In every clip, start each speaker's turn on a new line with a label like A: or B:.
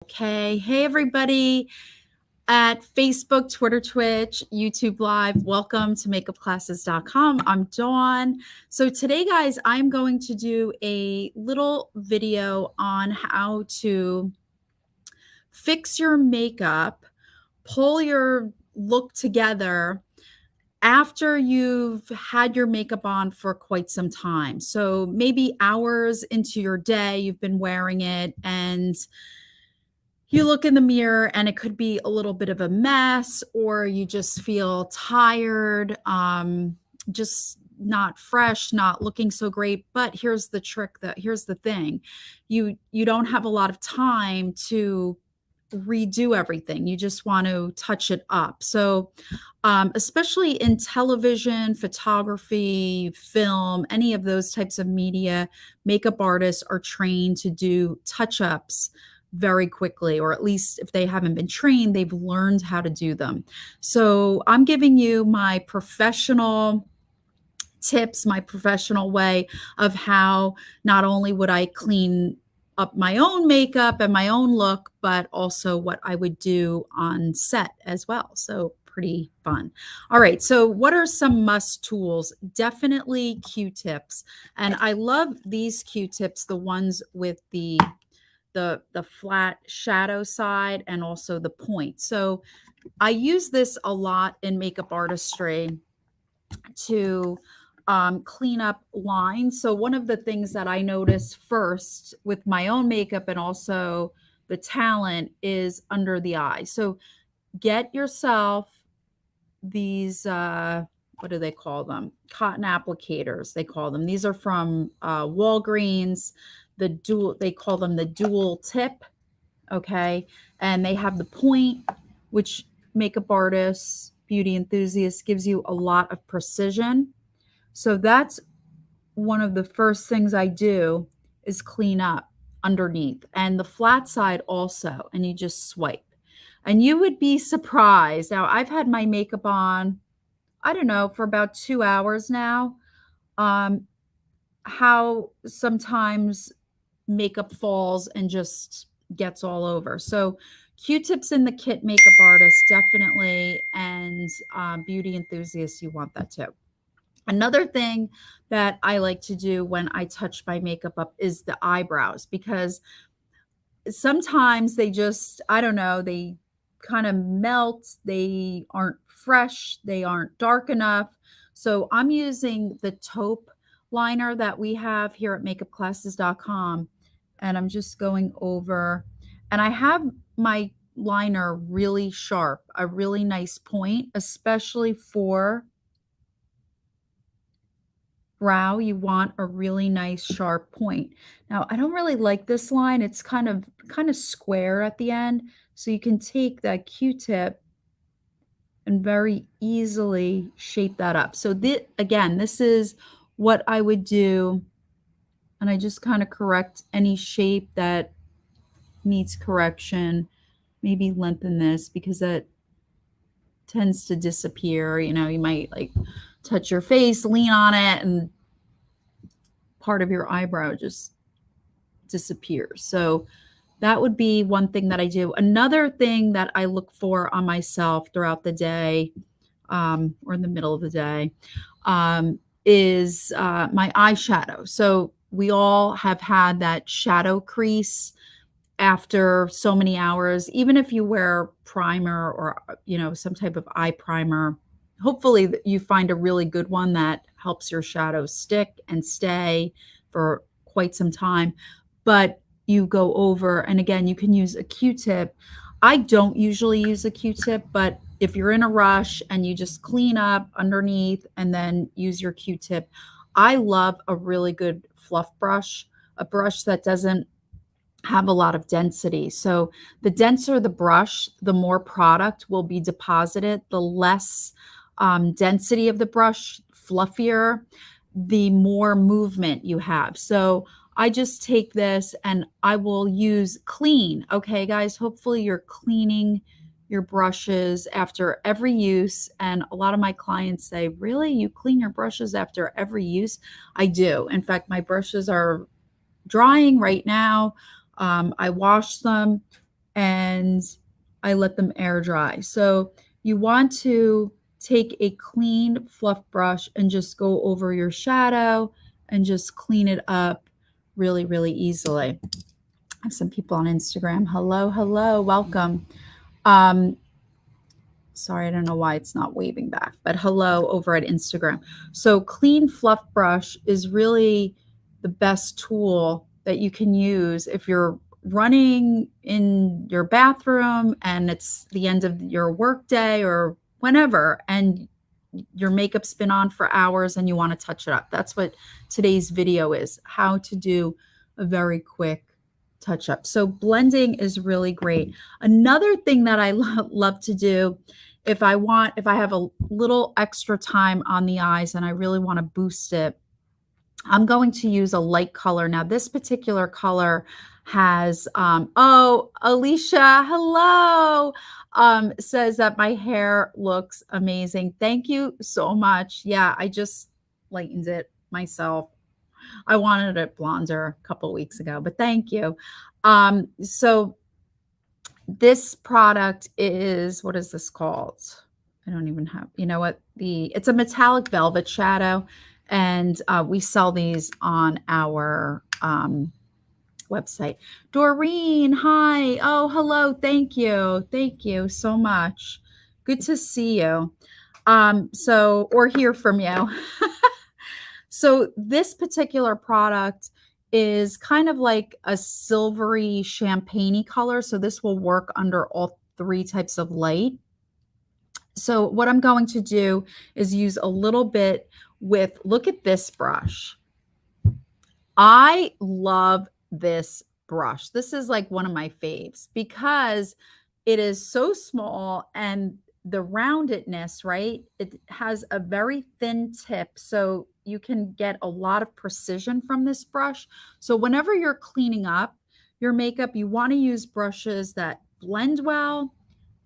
A: Okay. Hey, everybody at Facebook, Twitter, Twitch, YouTube Live. Welcome to MakeupClasses.com. I'm Dawn. So today, guys, I'm going to do a little video on how to fix your makeup, pull your look together after you've had your makeup on for quite some time. So maybe hours into your day, you've been wearing it and you look in the mirror and it could be a little bit of a mess, or you just feel tired, just not fresh, not looking so great. But here's the trick, that here's the thing. You don't have a lot of time to redo everything. You just want to touch it up. So especially in television, photography, film, any of those types of media, makeup artists are trained to do touch-ups very quickly, or at least if they haven't been trained, they've learned how to do them. So I'm giving you my professional tips, my professional way of how not only would I clean up my own makeup and my own look, but also what I would do on set as well. So pretty fun. All right. So what are some must tools? Definitely Q-tips. And I love these Q-tips, the ones with the flat shadow side and also the point. So I use this a lot in makeup artistry to clean up lines. So one of the things that I notice first with my own makeup and also the talent is under the eye. So get yourself these what do they call them? Cotton applicators, they call them. These are from Walgreens. They call them the dual tip. Okay. And they have the point, which makeup artists, beauty enthusiasts, gives you a lot of precision. So that's one of the first things I do, is clean up underneath, and the flat side also. And you just swipe. And you would be surprised. Now, I've had my makeup on, I don't know, for about 2 hours now. How sometimes makeup falls and just gets all over. So Q-tips in the kit, makeup artists, definitely, and beauty enthusiasts, you want that too. Another thing that I like to do when I touch my makeup up is the eyebrows, because sometimes they just, I don't know, they kind of melt. They aren't fresh. They aren't dark enough. So I'm using the taupe liner that we have here at MakeupClasses.com. And I'm just going over, and I have my liner really sharp, a really nice point, especially for brow. You want a really nice sharp point. Now, I don't really like this line. It's kind of square at the end. So you can take that Q-tip and very easily shape that up. So again, this is what I would do. And I just kind of correct any shape that needs correction. Maybe lengthen this because that tends to disappear. You know, you might like touch your face, lean on it, and part of your eyebrow just disappears. So that would be one thing that I do. Another thing that I look for on myself throughout the day, or in the middle of the day, is my eyeshadow. So we all have had that shadow crease after so many hours. Even if you wear primer or, you know, some type of eye primer, hopefully you find a really good one that helps your shadow stick and stay for quite some time. But you go over, and again, you can use a Q-tip. I don't usually use a Q-tip, but if you're in a rush and you just clean up underneath and then use your Q-tip, I love a really good fluff brush, a brush that doesn't have a lot of density. So the denser the brush, the more product will be deposited. The less density of the brush, fluffier, the more movement you have. So I just take this and I will use clean. Okay, guys, hopefully you're cleaning your brushes after every use. And a lot of my clients say, really, you clean your brushes after every use? I do. In fact, my brushes are drying right now. I wash them and I let them air dry. So you want to take a clean fluff brush and just go over your shadow and just clean it up really, really easily. I have some people on Instagram. Hello, hello, welcome. Um, Sorry, I don't know why it's not waving back, but hello over at Instagram. So clean fluff brush is really the best tool that you can use if you're running in your bathroom and it's the end of your workday or whenever, and your makeup's been on for hours and you want to touch it up. That's what today's video is, how to do a very quick touch up. So blending is really great. Another thing that I love to do if I have a little extra time on the eyes and I really want to boost it, I'm going to use a light color. Now, this particular color has, oh, Alicia, hello, says that my hair looks amazing. Thank you so much. Yeah, I just lightened it myself. I wanted it blonder a couple weeks ago, but thank you. So this product is, what is this called? I don't even have, you know what? It's a metallic velvet shadow, and we sell these on our website. Doreen, hi. Oh, hello. Thank you. Thank you so much. Good to see you. Or hear from you. So this particular product is kind of like a silvery champagne-y color. So this will work under all three types of light. So what I'm going to do is use a little bit with, look at this brush. I love this brush. This is like one of my faves because it is so small and the roundedness, right? It has a very thin tip, so you can get a lot of precision from this brush. So whenever you're cleaning up your makeup, you want to use brushes that blend well,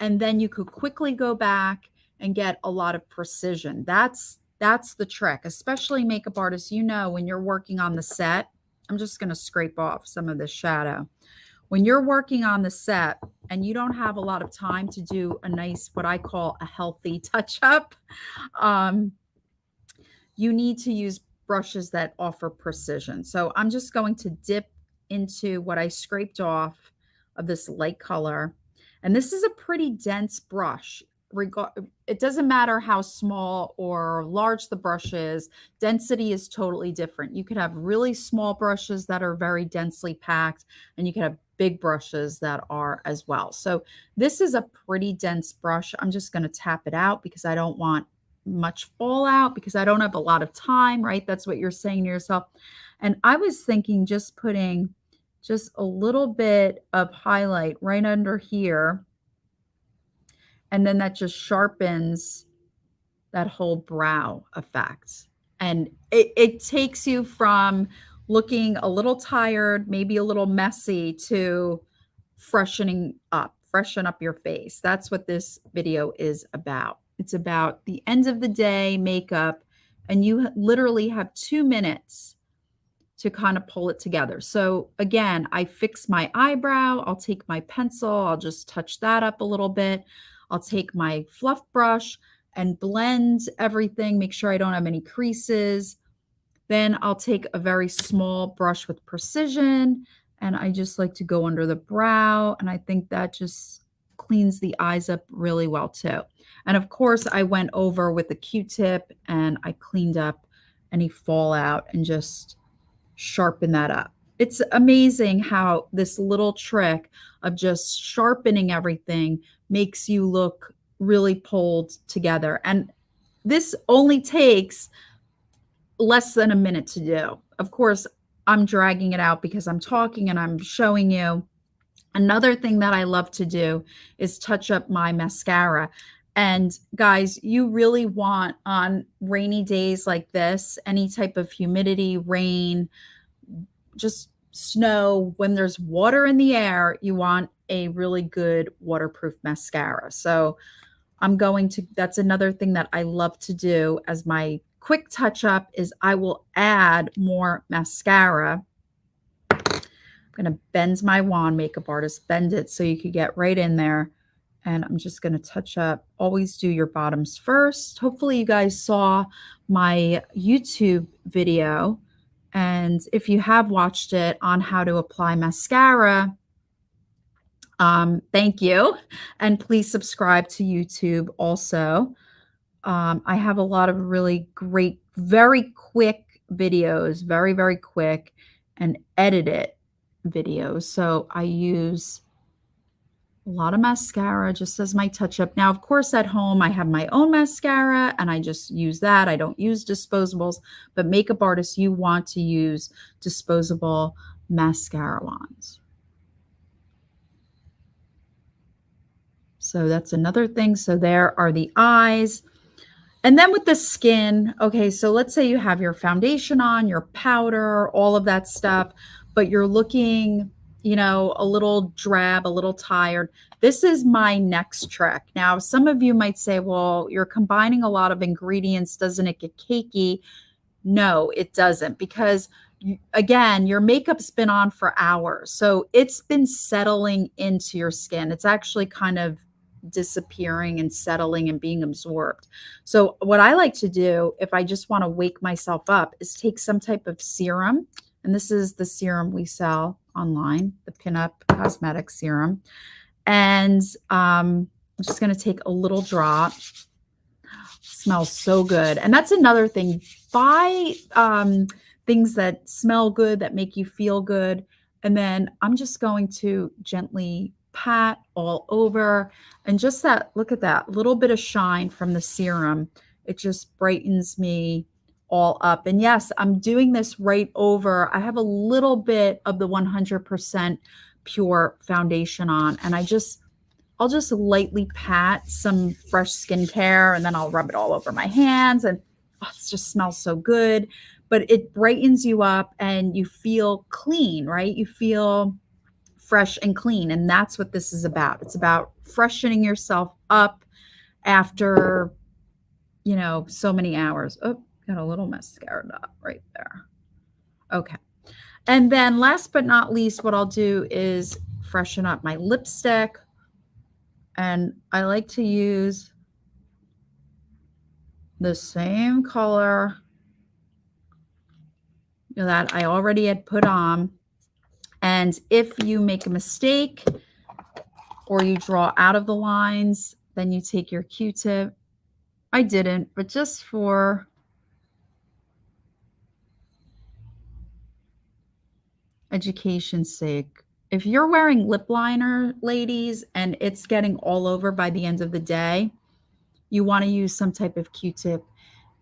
A: and then you could quickly go back and get a lot of precision. That's the trick, especially makeup artists. You know, when you're working on the set, I'm just going to scrape off some of this shadow. When you're working on the set and you don't have a lot of time to do a nice, what I call a healthy touch up, you need to use brushes that offer precision. So I'm just going to dip into what I scraped off of this light color. And this is a pretty dense brush. It doesn't matter how small or large the brush is, density is totally different. You could have really small brushes that are very densely packed, and you could have big brushes that are as well. So this is a pretty dense brush. I'm just going to tap it out because I don't want much fallout because I don't have a lot of time, right? That's what you're saying to yourself. And I was thinking just putting just a little bit of highlight right under here, and then that just sharpens that whole brow effect. And it takes you from looking a little tired, maybe a little messy, to freshen up your face. That's what this video is about. It's about the end of the day makeup, and you literally have 2 minutes to kind of pull it together. So again, I fix my eyebrow. I'll take my pencil. I'll just touch that up a little bit. I'll take my fluff brush and blend everything, make sure I don't have any creases. Then I'll take a very small brush with precision, and I just like to go under the brow, and I think that just cleans the eyes up really well too. And of course, I went over with a Q-tip and I cleaned up any fallout and just sharpen that up. It's amazing how this little trick of just sharpening everything makes you look really pulled together. And this only takes less than a minute to do. Of course, I'm dragging it out because I'm talking and I'm showing you. Another thing that I love to do is touch up my mascara. And guys, you really want, on rainy days like this, any type of humidity, rain, just snow, when there's water in the air, you want a really good waterproof mascara. So that's another thing that I love to do as my quick touch up is I will add more mascara. I'm going to bend my wand, makeup artist, bend it so you could get right in there. And I'm just going to touch up. Always do your bottoms first. Hopefully you guys saw my YouTube video. And if you have watched it on how to apply mascara, thank you. And please subscribe to YouTube also. I have a lot of really great, very quick videos, very, very quick and edited videos. So I use a lot of mascara just as my touch up. Now, of course, at home, I have my own mascara and I just use that. I don't use disposables, but makeup artists, you want to use disposable mascara wands. So that's another thing. So there are the eyes. And then with the skin, okay, so let's say you have your foundation on, your powder, all of that stuff, but you're looking, you know, a little drab, a little tired. This is my next trick. Now, some of you might say, well, you're combining a lot of ingredients. Doesn't it get cakey? No, it doesn't, because again, your makeup's been on for hours. So it's been settling into your skin. It's actually kind of disappearing and settling and being absorbed. So what I like to do if I just want to wake myself up is take some type of serum. And this is the serum we sell online, the Pinup Cosmetics serum. And I'm just going to take a little drop. Smells so good. And that's another thing. Buy things that smell good, that make you feel good. And then I'm just going to gently pat all over. And just that, look at that little bit of shine from the serum. It just brightens me all up. And yes, I'm doing this right over. I have a little bit of the 100% pure foundation on. And I'll just lightly pat some fresh skincare and then I'll rub it all over my hands and it just smells so good. But it brightens you up and you feel clean, right? You feel fresh and clean. And that's what this is about. It's about freshening yourself up after, you know, so many hours. Oh, got a little mascara dot right there. Okay. And then last but not least, what I'll do is freshen up my lipstick. And I like to use the same color that I already had put on. And if you make a mistake or you draw out of the lines, then you take your Q-tip. I didn't, but just for education's sake, if you're wearing lip liner, ladies, and it's getting all over by the end of the day, you want to use some type of Q-tip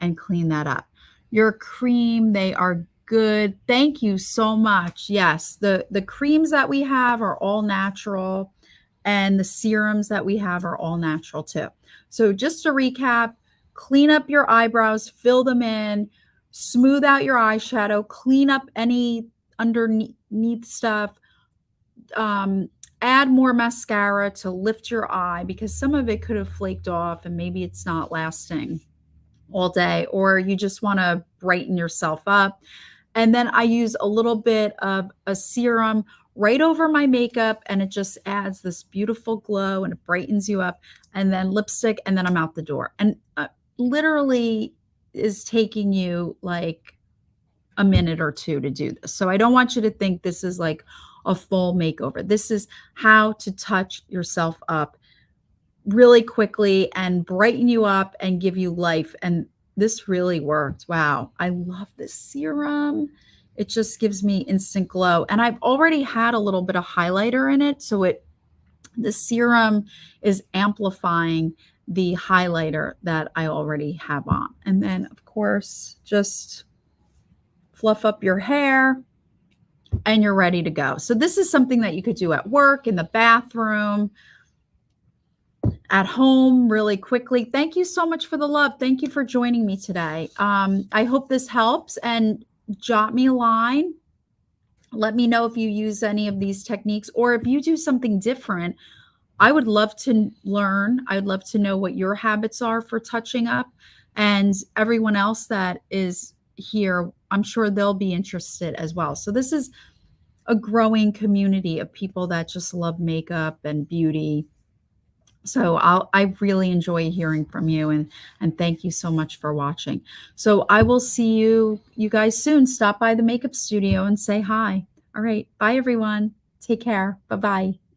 A: and clean that up. Your cream, they are good. Thank you so much. Yes, the creams that we have are all natural and the serums that we have are all natural too. So just to recap, clean up your eyebrows, fill them in, smooth out your eyeshadow, clean up any underneath stuff, add more mascara to lift your eye because some of it could have flaked off and maybe it's not lasting all day, or you just want to brighten yourself up. And then I use a little bit of a serum right over my makeup and it just adds this beautiful glow and it brightens you up. And then lipstick, and then I'm out the door. And literally is taking you like a minute or two to do this. So I don't want you to think this is like a full makeover. This is how to touch yourself up really quickly and brighten you up and give you life. And this really worked. Wow. I love this serum. It just gives me instant glow. And I've already had a little bit of highlighter in it. So the serum is amplifying the highlighter that I already have on. And then of course, just fluff up your hair and you're ready to go. So this is something that you could do at work, in the bathroom, at home really quickly. Thank you so much for the love. Thank you for joining me today. I hope this helps, and jot me a line. Let me know if you use any of these techniques or if you do something different. I would love to learn. I'd love to know what your habits are for touching up, and everyone else that is here, I'm sure they'll be interested as well. So this is a growing community of people that just love makeup and beauty. So I really enjoy hearing from you, and thank you so much for watching. So I will see you guys soon. Stop by the makeup studio and say hi. All right. Bye everyone. Take care. Bye-bye.